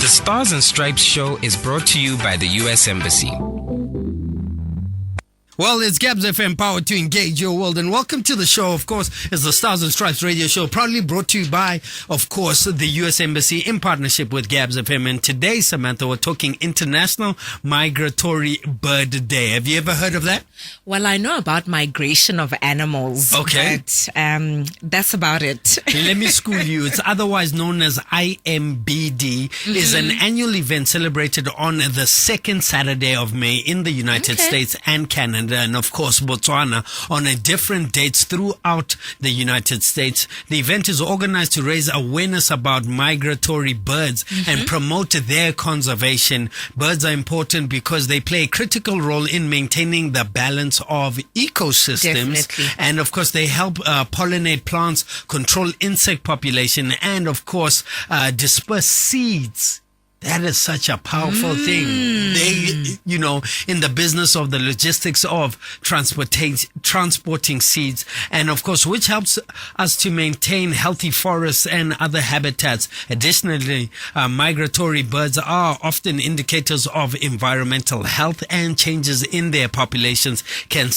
The Stars and Stripes show is brought to you by the U.S. Embassy. Well, it's Gabs FM, powered to engage your world. And welcome to the show. Of course, it's the Stars and Stripes radio show, proudly brought to you by, of course, the U.S. Embassy in partnership with Gabs FM. And today, Samantha, we're talking International Migratory Bird Day. Have you ever heard of that? Well, I know about migration of animals. Okay. But that's about it. Let me school you. It's otherwise known as IMBD. Is an annual event celebrated on the second Saturday of May in the United States and Canada. And of course, Botswana on a different dates throughout the United States. The event is organized to raise awareness about migratory birds and promote their conservation. Birds are important because they play a critical role in maintaining the balance of ecosystems. Definitely. And of course, they help pollinate plants, control insect population, and of course, disperse seeds. That is such a powerful thing. They, in the business of the logistics of transporting seeds, and of course, which helps us to maintain healthy forests and other habitats. Additionally, migratory birds are often indicators of environmental health, and changes in their populations can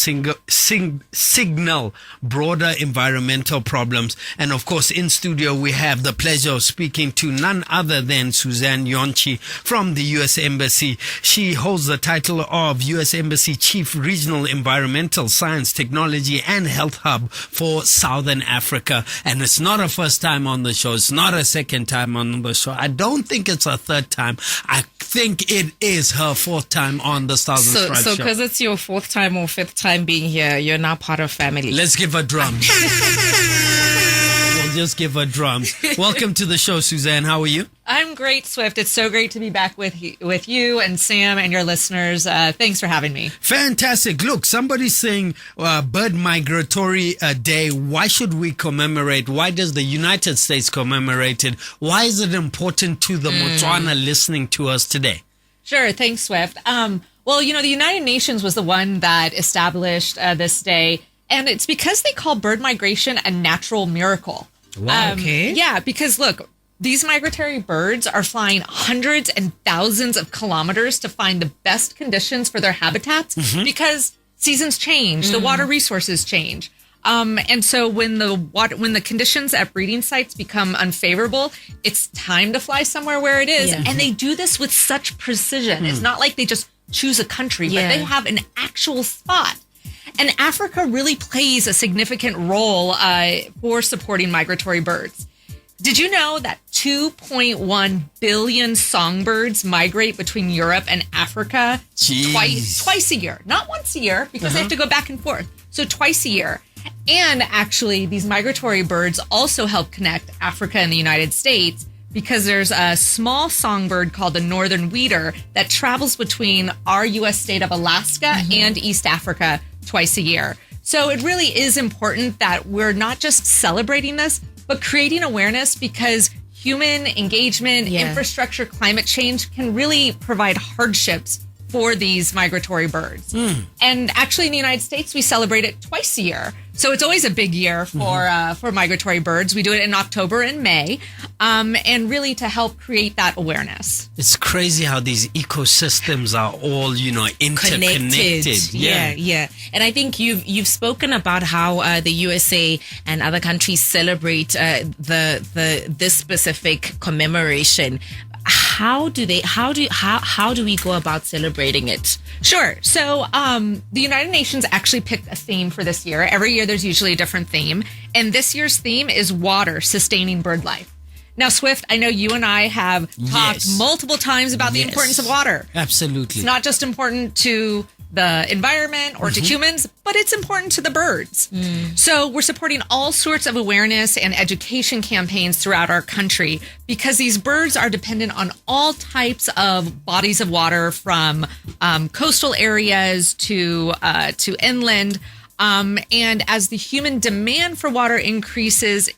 signal broader environmental problems. And of course, in studio, we have the pleasure of speaking to none other than Suzanne Yon from the U.S. Embassy. She holds the title of U.S. Embassy Chief Regional Environmental Science, Technology and Health Hub for Southern Africa. And it's not a first time on the show. It's not a second time on the show. I don't think it's a third time. I think it is her fourth time on the Stars and Stripes show. So because it's your fourth time or fifth time being here, you're now part of family. Let's give her drums. We'll just give her drums. Welcome to the show, Suzanne. How are you? I'm great, Swift. It's so great to be back with you and Sam and your listeners. Thanks for having me. Fantastic. Look, somebody's saying Bird Migratory Day. Why should we commemorate? Why does the United States commemorate it? Why is it important to the Botswana listening to us today? Sure. Thanks, Swift. Well, the United Nations was the one that established this day, and it's because they call bird migration a natural miracle. Wow. Okay. Yeah, because look, these migratory birds are flying hundreds and thousands of kilometers to find the best conditions for their habitats because seasons change, the water resources change. And so when the conditions at breeding sites become unfavorable, it's time to fly somewhere where it is. Yeah. And they do this with such precision. It's not like they just choose a country, but they have an actual spot. And Africa really plays a significant role for supporting migratory birds. Did you know that 2.1 billion songbirds migrate between Europe and Africa twice a year? Not once a year, because they have to go back and forth. So twice a year. And actually, these migratory birds also help connect Africa and the United States, because there's a small songbird called the northern wheater that travels between our U.S. state of Alaska and East Africa twice a year. So it really is important that we're not just celebrating this, but creating awareness, because human engagement, infrastructure, climate change can really provide hardships for these migratory birds. And actually in the United States, we celebrate it twice a year. So it's always a big year for migratory birds. We do it in October and May, and really to help create that awareness. It's crazy how these ecosystems are all, interconnected. Yeah. And I think you've spoken about how the USA and other countries celebrate this specific commemoration. How do we go about celebrating it? Sure. So the United Nations actually picked a theme for this year. Every year there's usually a different theme. And this year's theme is water, sustaining bird life. Now, Swift, I know you and I have talked multiple times about the importance of water. Absolutely. It's not just important to the environment or to humans, but it's important to the birds. So we're supporting all sorts of awareness and education campaigns throughout our country, because these birds are dependent on all types of bodies of water, from coastal areas to inland. And as the human demand for water increases,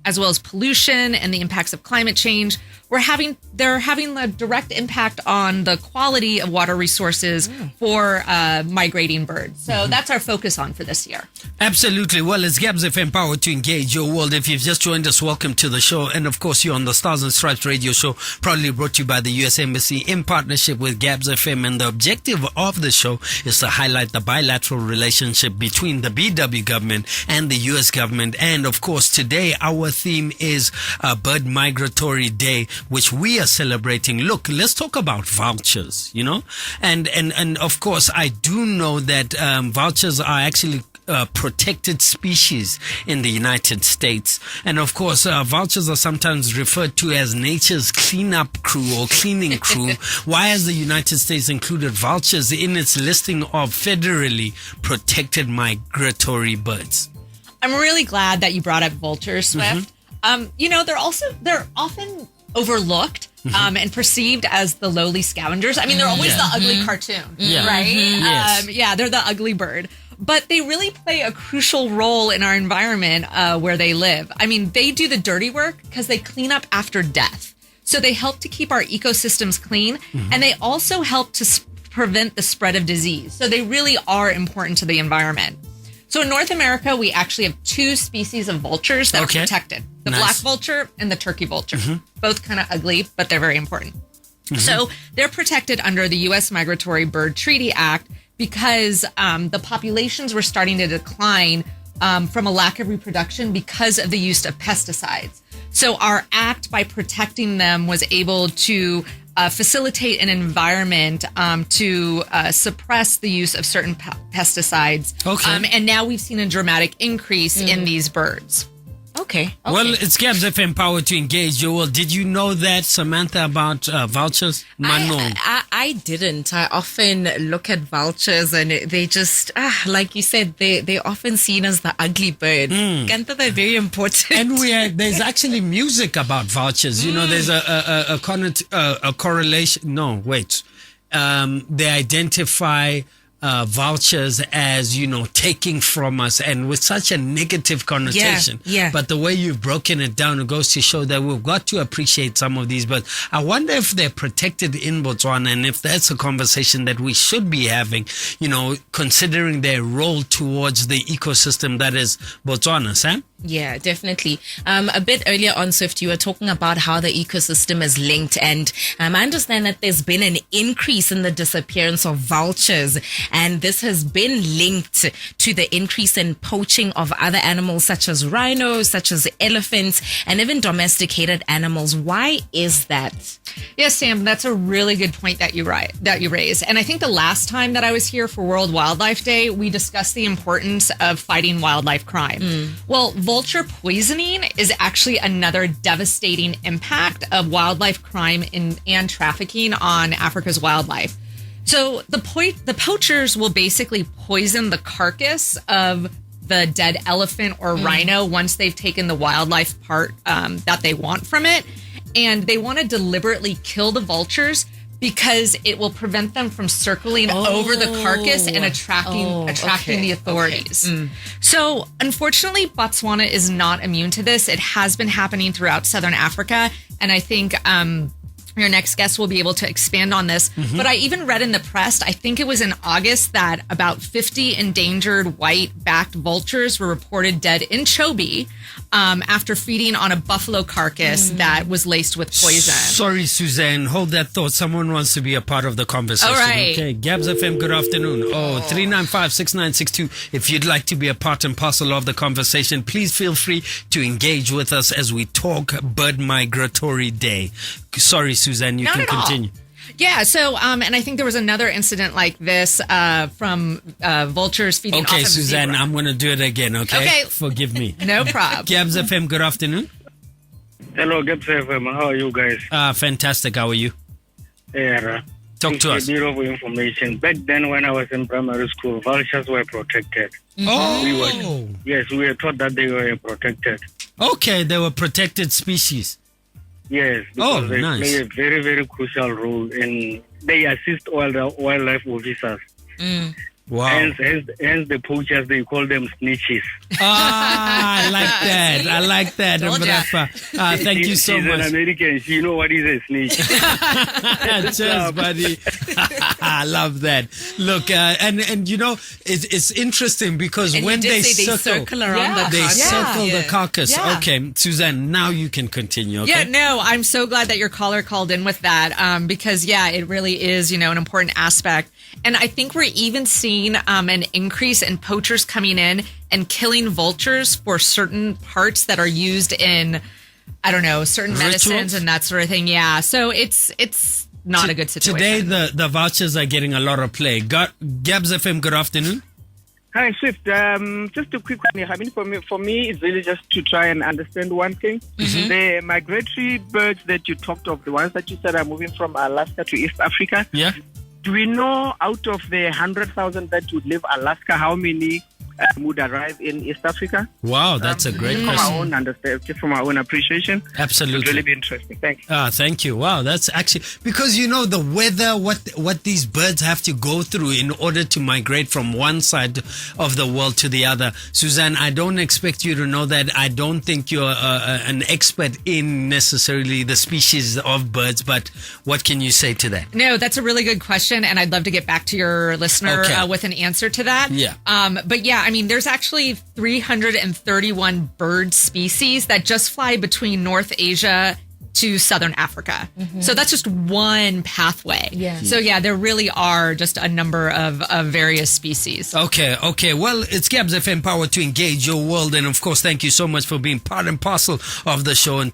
as well as pollution and the impacts of climate change, they're having a direct impact on the quality of water resources for migrating birds. So that's our focus on for this year. Absolutely. Well, it's Gabs FM Power to Engage Your World. If you've just joined us, welcome to the show. And of course, you're on the Stars and Stripes radio show, proudly brought to you by the U.S. Embassy in partnership with Gabs FM. And the objective of the show is to highlight the bilateral relationship between the BW government and the U.S. government. And of course, today our theme is Bird Migratory Day, which we are celebrating. Look, let's talk about vouchers, and of course, I do know that vouchers are actually protected species in the United States. And of course, vouchers are sometimes referred to as nature's cleanup crew or cleaning crew. Why has the United States included vultures in its listing of federally protected migratory birds? I'm really glad that you brought up vultures, Swift. They're often overlooked and perceived as the lowly scavengers. I mean, they're always the ugly cartoon, right? Yes. They're the ugly bird. But they really play a crucial role in our environment where they live. I mean, they do the dirty work because they clean up after death. So they help to keep our ecosystems clean, and they also help to prevent the spread of disease. So they really are important to the environment. So in North America, we actually have two species of vultures that are protected. The black vulture and the turkey vulture. Both kind of ugly, but they're very important. So they're protected under the U.S. Migratory Bird Treaty Act because the populations were starting to decline from a lack of reproduction because of the use of pesticides. So our act, by protecting them, was able to facilitate an environment to suppress the use of certain pesticides. And now we've seen a dramatic increase in these birds. Okay. Well, it's Gabs FM Power to Engage Your World. Did you know that, Samantha, about vultures? I didn't. I often look at vultures and they just, like you said, they're often seen as the ugly bird. Kanta, they're very important. And there's actually music about vultures. There's a correlation. No, wait. They identify vultures as, taking from us, and with such a negative connotation. Yeah. But the way you've broken it down, it goes to show that we've got to appreciate some of these. But I wonder if they're protected in Botswana, and if that's a conversation that we should be having, considering their role towards the ecosystem that is Botswana. Sam? Yeah, definitely. A bit earlier on, Swift, you were talking about how the ecosystem is linked, and I understand that there's been an increase in the disappearance of vultures, and this has been linked to the increase in poaching of other animals such as rhinos, such as elephants, and even domesticated animals. Why is that? Yes, Sam, that's a really good point that you raise. And I think the last time that I was here for World Wildlife Day, we discussed the importance of fighting wildlife crime. Well, vulture poisoning is actually another devastating impact of wildlife crime and trafficking on Africa's wildlife. So the poachers will basically poison the carcass of the dead elephant or rhino once they've taken the wildlife part that they want from it. And they want to deliberately kill the vultures because it will prevent them from circling over the carcass and attracting the authorities. So unfortunately, Botswana is not immune to this. It has been happening throughout Southern Africa. And I think your next guest will be able to expand on this. But I even read in the press, I think it was in August, that about 50 endangered white-backed vultures were reported dead in Chobe after feeding on a buffalo carcass that was laced with poison. Sorry, Suzanne. Hold that thought. Someone wants to be a part of the conversation. All right. Okay. Gabs FM, good afternoon. 395-6962. If you'd like to be a part and parcel of the conversation, please feel free to engage with us as we talk Bird Migratory Day. Sorry, Suzanne, you can continue. Yeah, so, and I think there was another incident like this from vultures feeding off of Suzanne, zebra. I'm going to do it again, okay? Forgive me. No problem. Gabs FM, good afternoon. Hello, Gabs FM. How are you guys? Fantastic. How are you? Yeah. Talk to us. Beautiful information. Back then, when I was in primary school, vultures were protected. Oh! We were taught that they were protected. Okay, they were protected species. Yes, because they play a very, very crucial role in. They assist all the wildlife officers Wow. Hence the poachers, they call them snitches. Ah, I like that. Thank you so She's much. an American. She know what is a snitch. Cheers, buddy. I love that. Look, and you know, it's interesting because And when you did they say they circle circle around the they carcass. circle the Yeah. carcass. Yeah. Okay, Suzanne, now you can continue. Okay? Yeah, no, I'm so glad that your caller called in with that because, yeah, it really is, an important aspect. And I think we're even seeing an increase in poachers coming in and killing vultures for certain parts that are used in, I don't know, certain Rituals? medicines and that sort of thing. Yeah, so it's not a good situation. Today, the vouchers are getting a lot of play. Gabs FM, good afternoon. Hi, Swift. Just a quick one here. I mean, for me, it's really just to try and understand one thing. Mm-hmm. The migratory birds that you talked of, the ones that you said are moving from Alaska to East Africa. Yeah. Do we know out of the 100,000 that would leave Alaska, how many would arrive in East Africa? Wow, that's a great From our question. own understanding, just from our own appreciation. It would Absolutely. really be interesting. Thank you. Thank you. Wow, that's actually because the weather, what these birds have to go through in order to migrate from one side of the world to the other. Suzanne, I don't expect you to know that. I don't think you're an expert in necessarily the species of birds, but what can you say to that? No, that's a really good question, and I'd love to get back to your listener Okay. with an answer to that. Yeah. But yeah, I mean, there's actually 331 bird species that just fly between North Asia to Southern Africa. So that's just one pathway. Yeah. So yeah, there really are just a number of various species. Okay. Well, it's Gabs FM Power to engage your world. And of course, thank you so much for being part and parcel of the show. And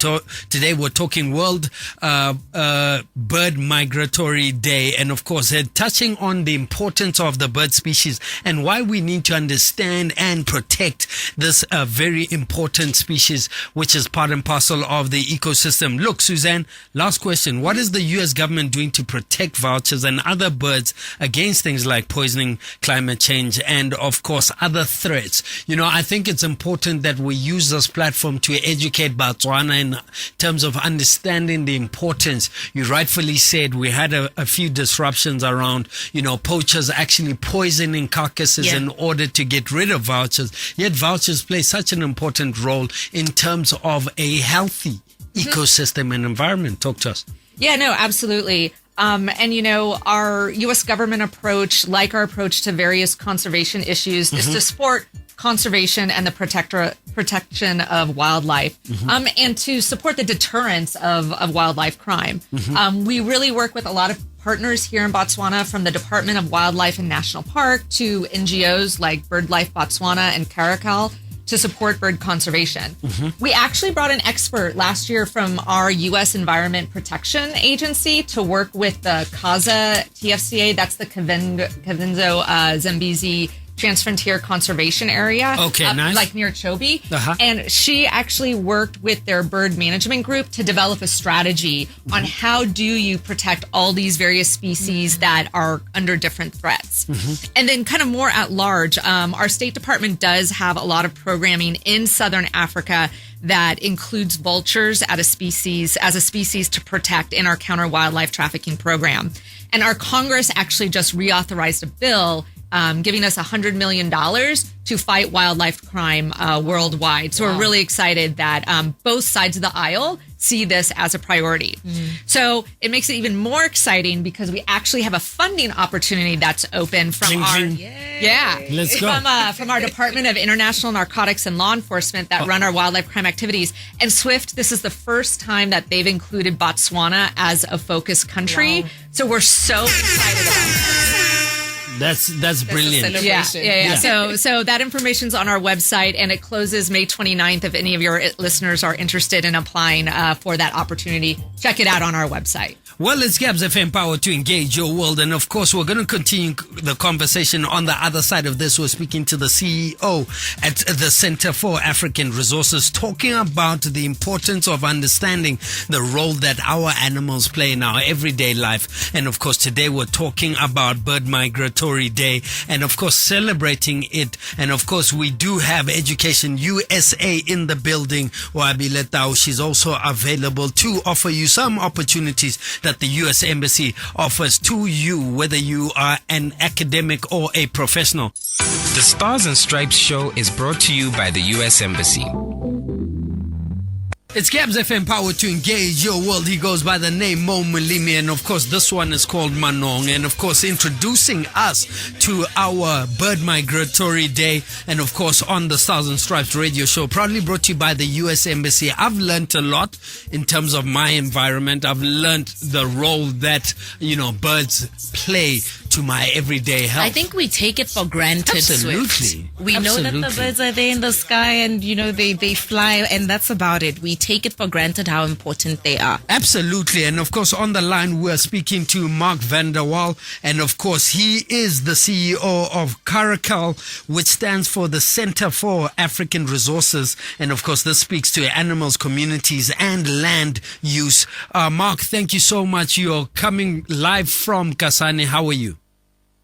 today we're talking World Bird Migratory Day. And of course, touching on the importance of the bird species and why we need to understand and protect this very important species, which is part and parcel of the ecosystem. Look, Suzanne, last question. What is the U.S. government doing to protect vultures and other birds against things like poisoning, climate change, and, of course, other threats? I think it's important that we use this platform to educate Botswana in terms of understanding the importance. You rightfully said we had a few disruptions around, poachers actually poisoning carcasses in order to get rid of vultures. Yet vultures play such an important role in terms of a healthy ecosystem and environment. Talk to us. Yeah, no, absolutely. And our U.S. government approach, like our approach to various conservation issues, is to support conservation and the protection of wildlife, and to support the deterrence of wildlife crime. We really work with a lot of partners here in Botswana, from the Department of Wildlife and National Park to NGOs like BirdLife Botswana and Caracal, to support bird conservation. We actually brought an expert last year from our U.S. Environment Protection Agency to work with the CAZA TFCA, that's the Kavinzo Zambezi Transfrontier Conservation Area. Okay, nice. Like near Chobe. And she actually worked with their bird management group to develop a strategy on how do you protect all these various species that are under different threats. And then kind of more at large, our State Department does have a lot of programming in Southern Africa that includes vultures as a species to protect in our counter wildlife trafficking program. And our Congress actually just reauthorized a bill giving us $100 million to fight wildlife crime worldwide. So we're really excited that both sides of the aisle see this as a priority. So it makes it even more exciting because we actually have a funding opportunity that's open from Let's go. From our Department of International Narcotics and Law Enforcement that run our wildlife crime activities. And SWIFT, this is the first time that they've included Botswana as a focus country. So we're so excited about that. That's brilliant. Yeah. So that information's on our website, and it closes May 29th. If any of your listeners are interested in applying for that opportunity, check it out on our website. Well, it's Gabs FM Power to engage your world. And of course, we're going to continue the conversation on the other side of this. We're speaking to the CEO at the Center for African Resources, talking about the importance of understanding the role that our animals play in our everyday life. And of course, today we're talking about Bird Migratory Day and of course, celebrating it. And of course, we do have Education USA in the building. Wabi Letao, she's also available to offer you some opportunities that that the U.S. Embassy offers to you, whether you are an academic or a professional. The Stars and Stripes show is brought to you by the U.S. Embassy. It's Gabs FM, powered to engage your world. He goes by the name Mo Malimi, and of course this one is called Manong, and of course introducing us to our Bird Migratory Day, and of course on the Stars and Stripes radio show, proudly brought to you by the US Embassy. I've learned a lot in terms of my environment. I've learned the role that, birds play to my everyday health. I think we take it for granted. Absolutely. Swift. We know that the birds are there in the sky and, they fly, and that's about it. We take it for granted how important they are. Absolutely. And of course, on the line, we're speaking to Mark van der Wal. And of course, he is the CEO of Caracal, which stands for the Center for African Resources. And of course, this speaks to animals, communities, and land use. Mark, thank you so much. You're coming live from Kasane. How are you?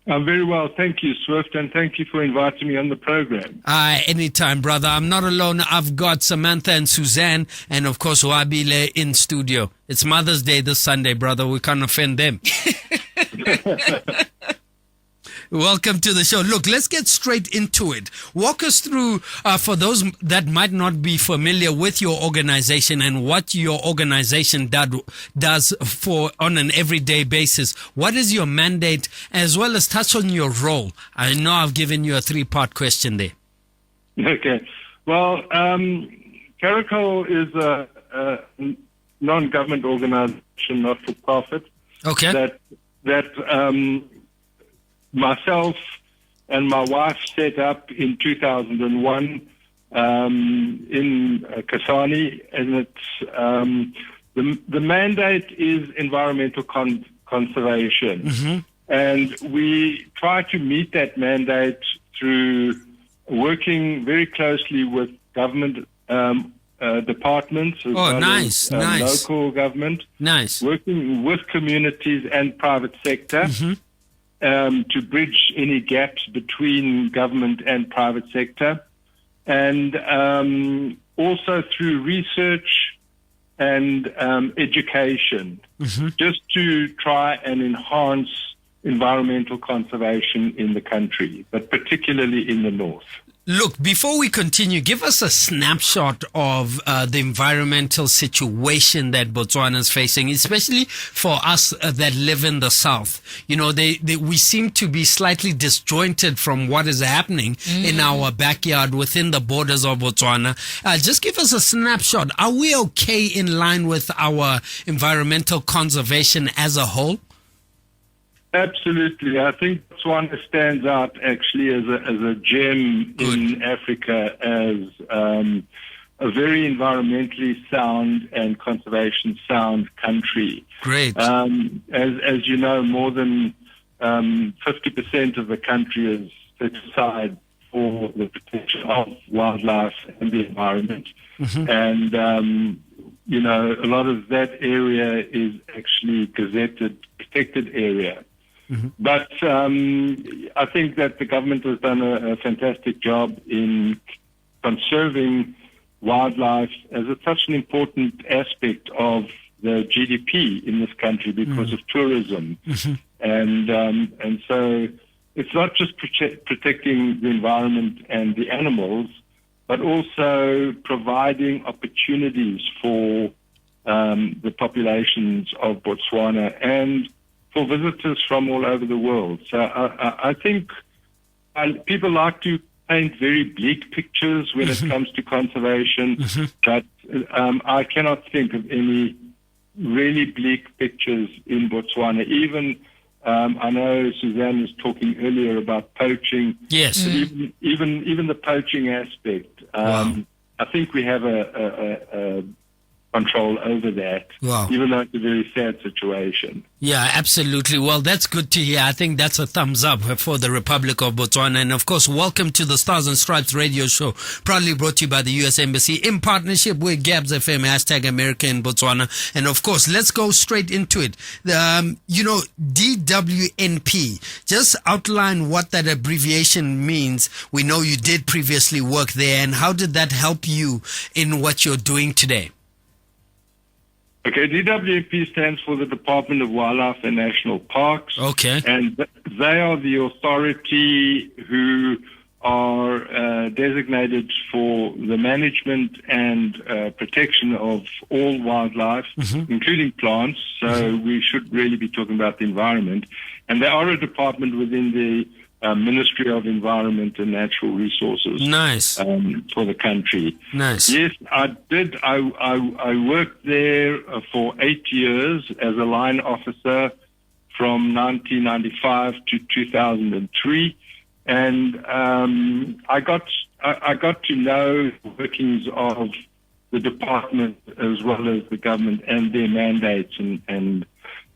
I'm very well, thank you, Swift, and thank you for inviting me on the program. Anytime, brother. I'm not alone. I've got Samantha and Suzanne, and of course, Wabile in studio. It's Mother's Day this Sunday, brother. We can't offend them. Welcome to the show. Look, let's get straight into it. Walk us through, for those that might not be familiar with your organization and what your organization does for on an everyday basis. What is your mandate, as well as touch on your role? I know I've given you a 3-part question there. Okay. Well, Caracal is a non-government organization, not for profit. Okay. That myself and my wife set up in 2001 in Kasane, and it's the mandate is environmental conservation, Mm-hmm. and we try to meet that mandate through working very closely with government departments, as well nice, as, nice. local government, Nice. working with communities and private sector. Mm-hmm. To bridge any gaps between government and private sector, and also through research and education, Mm-hmm. just to try and enhance environmental conservation in the country, but particularly in the north. Look, before we continue, give us a snapshot of the environmental situation that Botswana is facing, especially for us that live in the south. We seem to be slightly disjointed from what is happening in our backyard within the borders of Botswana. Just give us a snapshot. Are we okay in line with our environmental conservation as a whole? Absolutely. I think Botswana stands out actually as a gem in Africa, as a very environmentally sound and conservation sound country. Great. As you know, more than 50% of the country is set aside for the protection of wildlife and the environment. Mm-hmm. And, a lot of that area is actually gazetted, protected area. Mm-hmm. But I think that the government has done a fantastic job in conserving wildlife, as it's such an important aspect of the GDP in this country because of tourism. Mm-hmm. And so it's not just protecting the environment and the animals, but also providing opportunities for the populations of Botswana and for visitors from all over the world. So I think people like to paint very bleak pictures when it comes to conservation, but I cannot think of any really bleak pictures in Botswana. Even I know Suzanne was talking earlier about poaching. Yes. But even the poaching aspect, Wow. I think we have a control over that, Wow. even though it's a very sad situation. Yeah, absolutely. Well, that's good to hear. I think that's a thumbs up for the Republic of Botswana. And of course, welcome to the Stars and Stripes radio show, proudly brought to you by the U.S. Embassy in partnership with Gabs FM, #America in Botswana. And of course, let's go straight into it. DWNP, just outline what that abbreviation means. We know you did previously work there, and how did that help you in what you're doing today? Okay, DWP stands for the Department of Wildlife and National Parks. Okay. And they are the authority who are designated for the management and protection of all wildlife, including plants. So we should really be talking about the environment. And they are a department within the Ministry of Environment and Natural Resources. Nice. For the country. Nice. Yes, I did. I worked there for 8 years as a line officer from 1995 to 2003. And I got to know the workings of the department as well as the government and their mandates.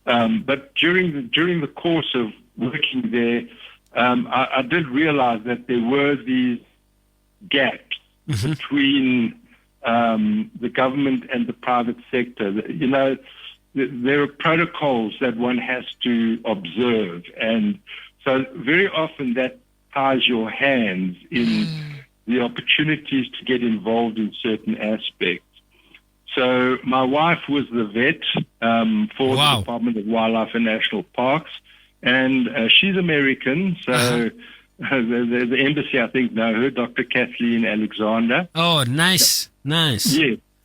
But during the course of working there, I did realize that there were these gaps between the government and the private sector. You know, there are protocols that one has to observe, and so very often that ties your hands in the opportunities to get involved in certain aspects. So my wife was the vet for the Department of Wildlife and National Parks, and she's American, so the embassy, I think, know her, Dr. Kathleen Alexander. Oh, nice. Yes,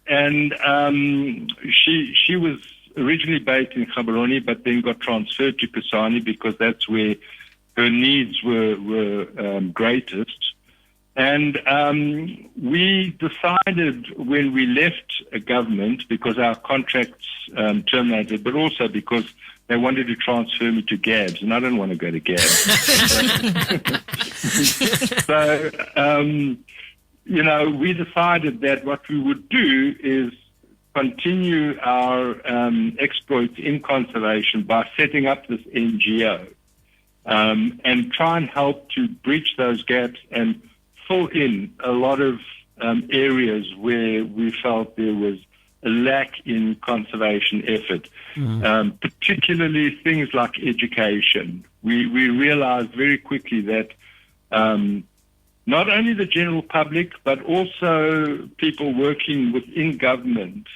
and she was originally based in Gaborone, but then got transferred to Kasane because that's where her needs were greatest. And we decided when we left a government, because our contracts terminated, but also because they wanted to transfer me to GABS, and I don't want to go to GABS. So, we decided that what we would do is continue our exploits in conservation by setting up this NGO. And try and help to bridge those gaps and fill in a lot of areas where we felt there was a lack in conservation effort, particularly things like education. We realized very quickly that not only the general public, but also people working within government,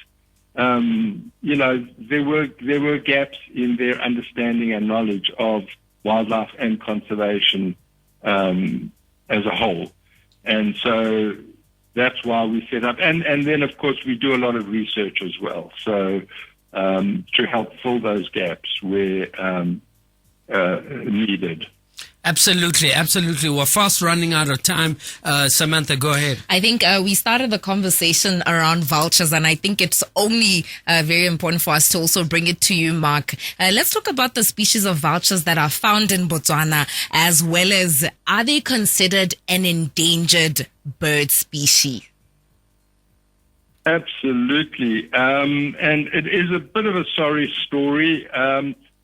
there were gaps in their understanding and knowledge of wildlife and conservation as a whole. And so that's why we set up. And then, of course, we do a lot of research as well. So to help fill those gaps where needed. Absolutely. We're fast running out of time. Samantha, go ahead. I think we started the conversation around vultures, and I think it's only very important for us to also bring it to you, Mark. Let's talk about the species of vultures that are found in Botswana, as well as, are they considered an endangered bird species? Absolutely. And it is a bit of a sorry story.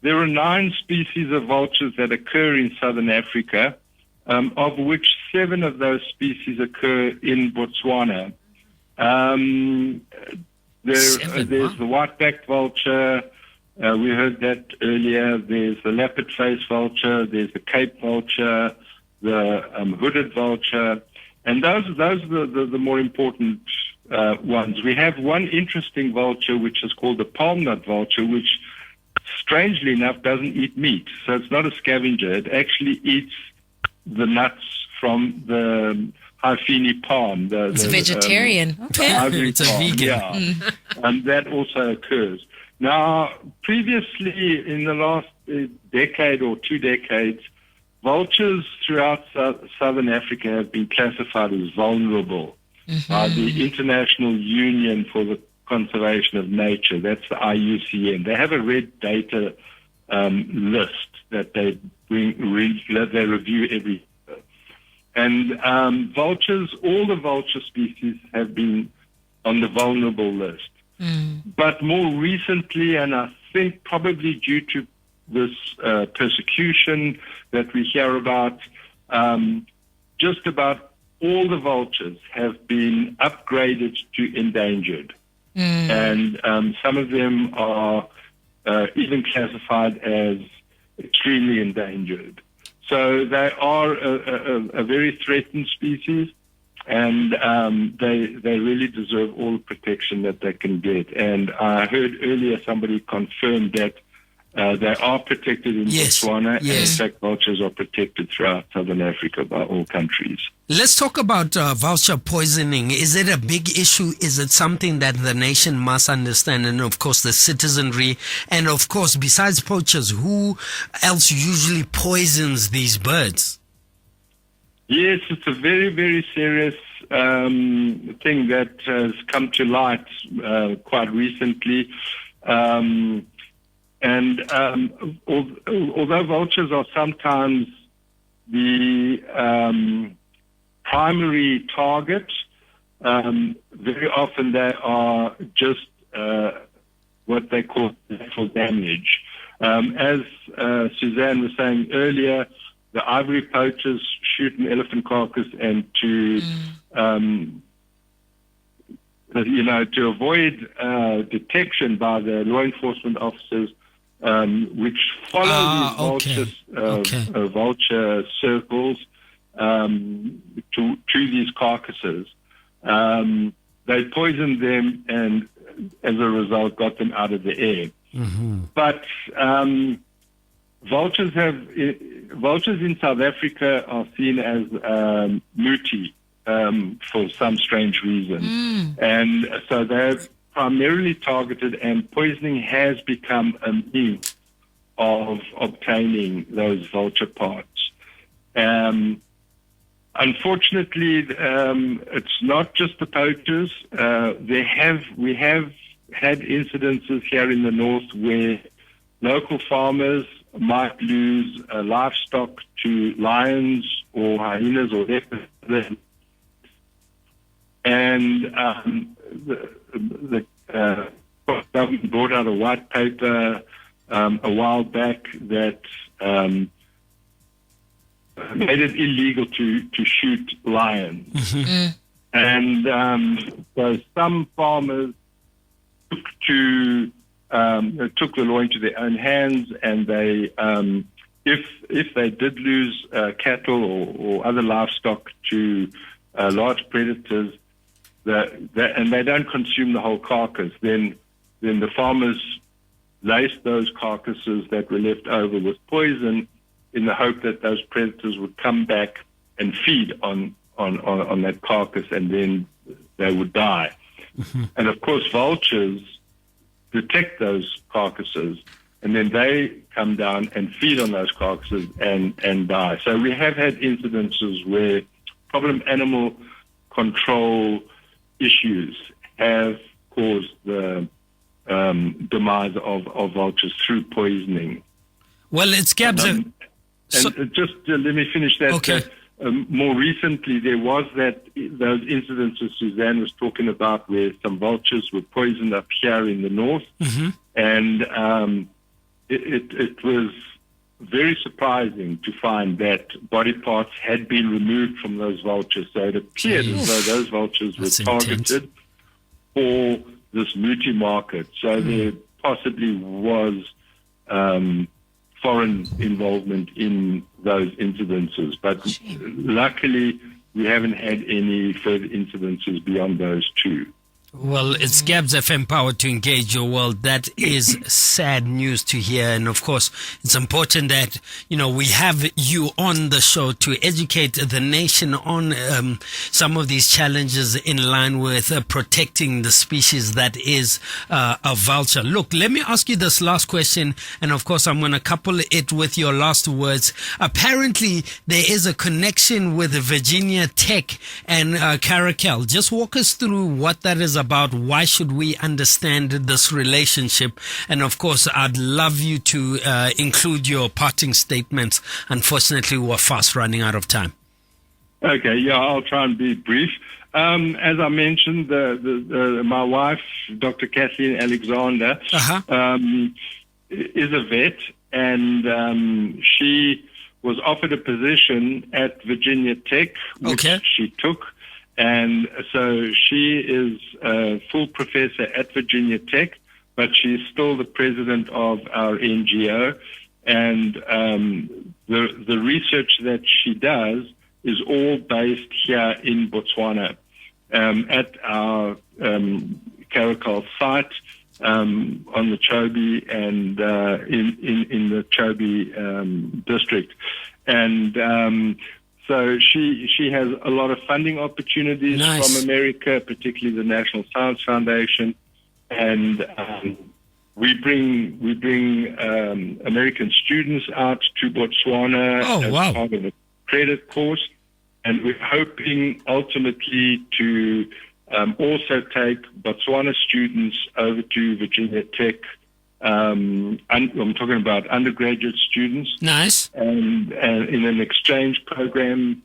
There are 9 species of vultures that occur in southern Africa, of which 7 of those species occur in Botswana. There's the white-backed vulture. We heard that earlier. There's the leopard-faced vulture. There's the Cape vulture, the hooded vulture. And those are the more important ones. We have one interesting vulture, which is called the palm nut vulture, which strangely enough doesn't eat meat. So it's not a scavenger. It actually eats the nuts from the Haifini palm. It's vegetarian. Okay. It's a vegan. Yeah. And that also occurs. Now, previously, in the last decade or 2 decades, vultures throughout southern Africa have been classified as vulnerable by the International Union for the Conservation of Nature. That's the IUCN. They have a red data list that they they review every year. And vultures, all the vulture species have been on the vulnerable list. But more recently, and I think probably due to this persecution that we hear about, just about all the vultures have been upgraded to endangered. And some of them are even classified as extremely endangered. So they are a very threatened species. and they really deserve all the protection that they can get. And I heard earlier somebody confirmed that they are protected in Botswana, and in fact vultures are protected throughout Southern Africa by all countries. Let's talk about vulture poisoning. Is it a big issue? Is it something that the nation must understand? And of course the citizenry, and of course besides poachers, who else usually poisons these birds? Yes, it's a very, very serious thing that has come to light quite recently. Although vultures are sometimes the primary target, very often they are just what they call natural damage. As Suzanne was saying earlier, the ivory poachers shoot an elephant carcass, and to avoid detection by the law enforcement officers, which follow these vulture circles to these carcasses, they poisoned them, and as a result got them out of the air. But vultures in South Africa are seen as mooti for some strange reason, and so they're primarily targeted, and poisoning has become a means of obtaining those vulture parts. Unfortunately, it's not just the poachers. We have had incidences here in the north where local farmers might lose livestock to lions or hyenas or leopards, and the government brought out a white paper a while back that made it illegal to shoot lions. And so some farmers took the law into their own hands, and they, if they did lose cattle or other livestock to large predators, and they don't consume the whole carcass, then the farmers laced those carcasses that were left over with poison in the hope that those predators would come back and feed on that carcass, and then they would die. And of course, vultures detect those carcasses, and then they come down and feed on those carcasses and die. So we have had incidences where problem animal control issues have caused the demise of vultures through poisoning. Well, it's Gabs. And just let me finish that. Okay. More recently, there was those incidences Suzanne was talking about, where some vultures were poisoned up here in the north, and it was very surprising to find that body parts had been removed from those vultures. So it appeared as though those vultures were targeted for this mooti market. So there possibly was foreign involvement in those incidences. But luckily, we haven't had any further incidences beyond those two. Well, it's Gabs FM Power to engage your world. That is sad news to hear. And of course, it's important that, we have you on the show to educate the nation on some of these challenges in line with protecting the species that is a vulture. Look, let me ask you this last question. And of course, I'm going to couple it with your last words. Apparently, there is a connection with Virginia Tech and Caracal. Just walk us through what that is about. Why should we understand this relationship? And of course, I'd love you to include your parting statements. Unfortunately, we're fast running out of time. Okay, yeah, I'll try and be brief. As I mentioned, my wife, Dr. Kathleen Alexander, is a vet, and she was offered a position at Virginia Tech, which she took. And so she is a full professor at Virginia Tech, but she's still the president of our NGO. And the research that she does is all based here in Botswana at our Caracal site on the Chobe and in the Chobe district. And so she has a lot of funding opportunities from America, particularly the National Science Foundation, and we bring American students out to Botswana as part of a credit course, and we're hoping ultimately to also take Botswana students over to Virginia Tech. I'm talking about undergraduate students. Nice. And in an exchange program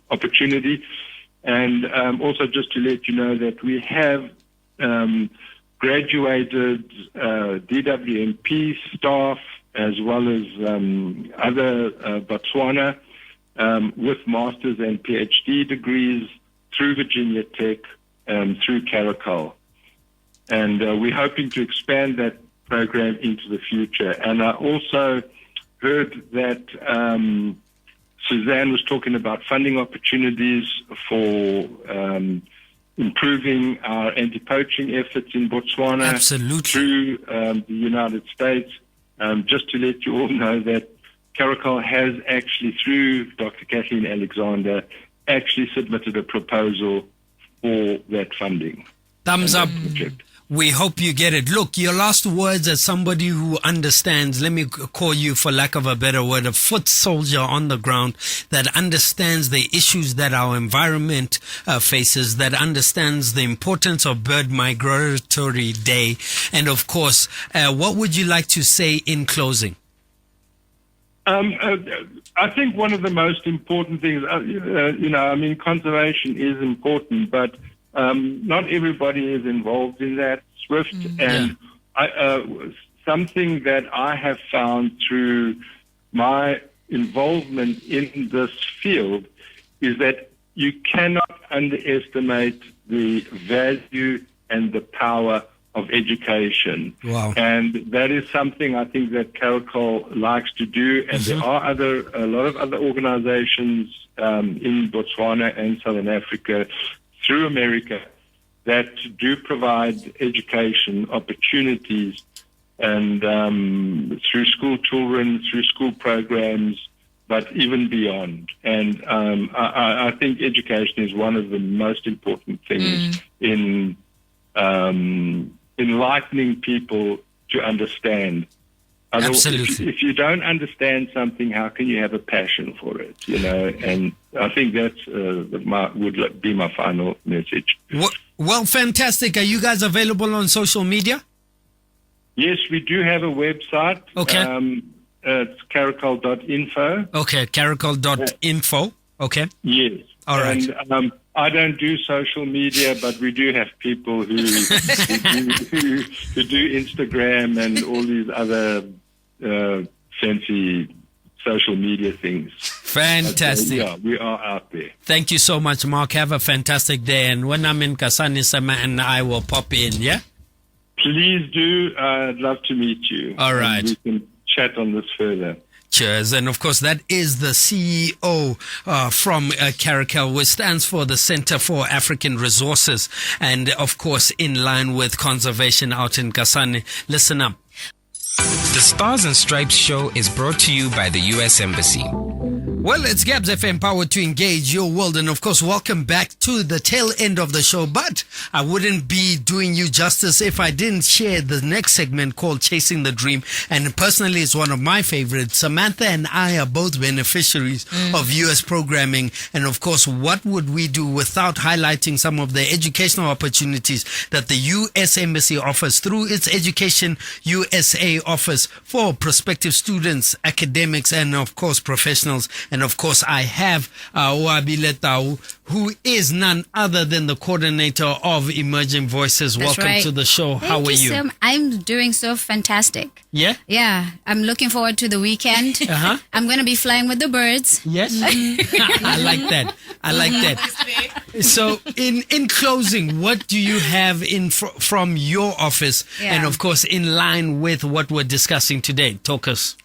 opportunity. And also just to let you know that we have graduated DWMP staff as well as other Botswana with master's and PhD degrees through Virginia Tech, through Caracal. And we're hoping to expand that program into the future. And I also heard that Suzanne was talking about funding opportunities for improving our anti-poaching efforts in Botswana. Absolutely. Through the United States. Just to let you all know that Caracal has actually, through Dr. Kathleen Alexander, actually submitted a proposal for that funding. Thumbs up. Project. We hope you get it. Look, your last words as somebody who understands, let me call you, for lack of a better word, a foot soldier on the ground that understands the issues that our environment faces, that understands the importance of World Migratory Day. And of course, what would you like to say in closing? I think one of the most important things, conservation is important, but not everybody is involved in that, Swift. And something that I have found through my involvement in this field is that you cannot underestimate the value and the power of education. Wow. And that is something I think that Caracal likes to do. And there are a lot of other organizations in Botswana and Southern Africa through America that do provide education opportunities and through school children, through school programs, but even beyond. And I think education is one of the most important things in enlightening people to understand. Absolutely. If you don't understand something, how can you have a passion for it? And I think that's would be my final message. Well, fantastic. Are you guys available on social media? Yes, we do have a website. Okay. It's caracal.info. Okay, caracal.info. Okay. Yes. All right. And I don't do social media, but we do have people who who do Instagram and all these other fancy social media things. Fantastic. Yeah, we are out there. Thank you so much, Mark. Have a fantastic day. And when I'm in Kasane Sama, and I will pop in, yeah? Please do. I'd love to meet you. All right. And we can chat on this further. Cheers. And of course, that is the CEO from Caracal, which stands for the Center for African Resources. And of course, in line with conservation out in Kasane. Listen up. The Stars and Stripes show is brought to you by the U.S. Embassy. Well, it's Gabs FM, powered to engage your world. And of course, welcome back to the tail end of the show. But I wouldn't be doing you justice if I didn't share the next segment called Chasing the Dream. And personally, it's one of my favorites. Samantha and I are both beneficiaries of U.S. programming. And of course, what would we do without highlighting some of the educational opportunities that the U.S. Embassy offers through its Education USA office for prospective students, academics, and of course, professionals. And of course, I have Wabile Tau, who is none other than the coordinator of Emerging Voices. That's Welcome right. to the show. Thank How are you? Sam. I'm doing so fantastic. Yeah? Yeah, I'm looking forward to the weekend. Uh-huh. I'm going to be flying with the birds. Yes? I like that. I like that. So in closing, what do you have from your office? Yeah. And of course, in line with what we're discussing today? Talk us.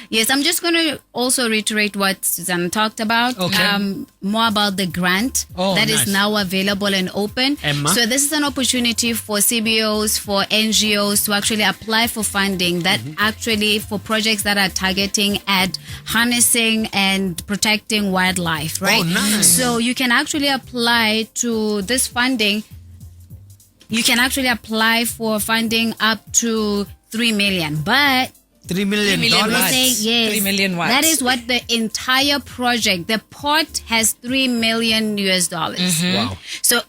Yes, I'm just going to also reiterate what Susanna talked about. Okay. More about the grant that is nice. now available and open. Emma? So this is an opportunity for CBOs, for NGOs to actually apply for funding that actually for projects that are targeting at harnessing and protecting wildlife, right? Oh, nice. So you can actually apply to this funding. You can actually apply for funding up to 3 million, but $3 million. what? saying, yes, 3 million what? that is what the entire project, the pot has $3 million US dollars. Wow. So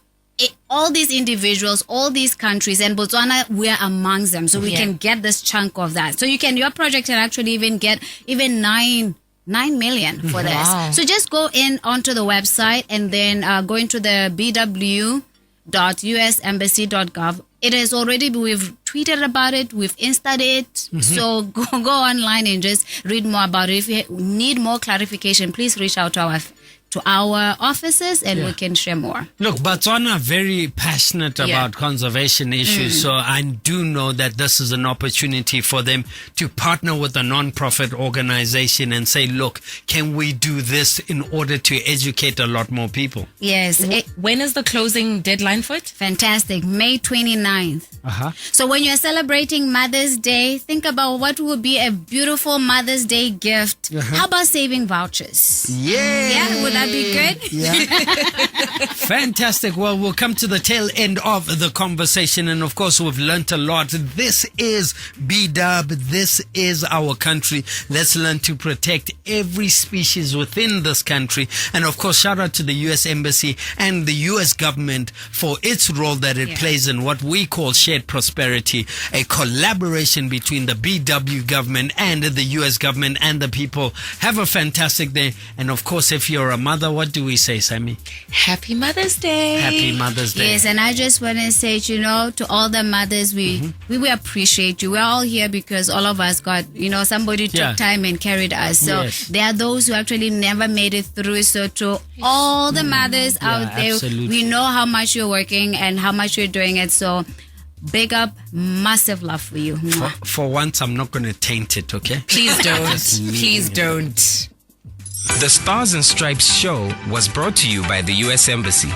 all these individuals, all these countries, and Botswana, we're amongst them. So we can get this chunk of that. So your project can actually even get even 9 million for this. Wow. So just go in onto the website and then go into the bw.usembassy.gov. It is already, we've tweeted about it, we've installed it. So go online and just read more about it. If you need more clarification, please reach out to our offices and we can share more. Look, Botswana are very passionate about conservation issues, so I do know that this is an opportunity for them to partner with a non-profit organization and say, look, can we do this in order to educate a lot more people? Yes, When is the closing deadline for it? fantastic. May 29th. So when you're celebrating Mother's Day, think about what would be a beautiful Mother's Day gift. How about saving vouchers? Yeah, would that be good? Fantastic. Well, we'll come to the tail end of the conversation. And of course, we've learnt a lot. This is B-Dub. This is our country. Let's learn to protect every species within this country. And of course, shout out to the U.S. Embassy and the U.S. government for its role that it plays in what we call shared prosperity, a collaboration between the BW government and the U.S. government and the people. Have a fantastic day. And of course, if you're a mother, what do we say, Sammy? Happy Mother's Day. Happy Mother's Day. Yes, and I just want to say, to all the mothers, we appreciate you. We're all here because all of us got, somebody took time and carried us. So there are those who actually never made it through. So to all the mothers out there, we know how much you're working and how much you're doing it. So big up, massive love for you. For once, I'm not going to taint it, okay? Please don't. Please don't. The Stars and Stripes show was brought to you by the U.S. Embassy.